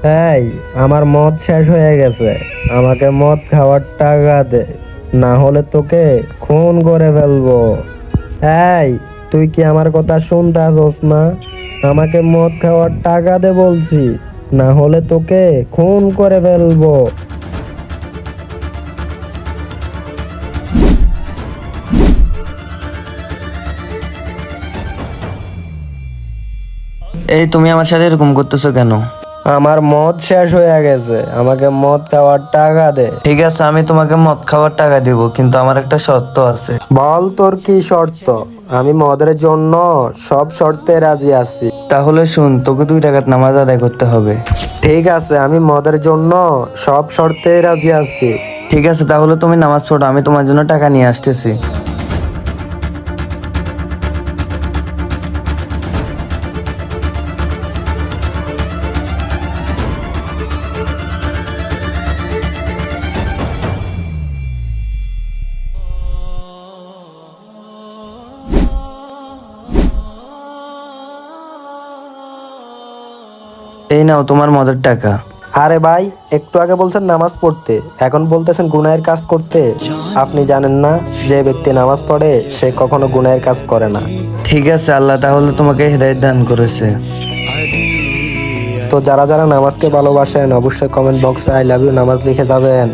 এই, আমার মদ শেষ হয়ে গেছে, আমাকে মদ খাওয়ার টাকা দে, না হলে তোকে খুন করে ফেলবো। এই, তুই কি আমার কথা শুনতে আসছ না? আমাকে মদ খাওয়ার টাকা দে বলছি, না হলে তোকে খুন করে ফেলবো। এই তুমি আমার সাথে এরকম করতেছো কেন? আমার মদ শেষ হয়ে গেছে, আমাকে মদ খাওয়ার টাকা দে। ঠিক আছে, আমি তোমাকে মদ খাওয়ার টাকা দিব, কিন্তু আমার একটা শর্ত আছে। বল তোর কি শর্ত? আমি মদের জন্য সব শর্তে রাজি আছি। তাহলে শুন, তোকে 2 টাকার নামাজ আদায় করতে হবে। ঠিক আছে, আমি মদের জন্য সব শর্তে রাজি আছি। ঠিক আছে, তাহলে তুমি নামাজ পড়ো, আমি তোমার জন্য টাকা নিয়ে আসতেছি। এই নাও তোমার মদের টাকা। আরে ভাই, একটু আগে বলছেন নামাজ পড়তে, এখন বলতেছেন গুনাহের কাজ করতে। আপনি জানেন না, যে ব্যক্তি নামাজ পড়ে সে কখনো গুনাহের কাজ করে না। ঠিক আছে, আল্লাহ তাহলে তোমাকে হেদায়েত দান করেছে। তো যারা যারা নামাজকে ভালোবাসেন অবশ্যই কমেন্ট বক্সে আই লাভ ইউ নামাজ লিখে যাবেন।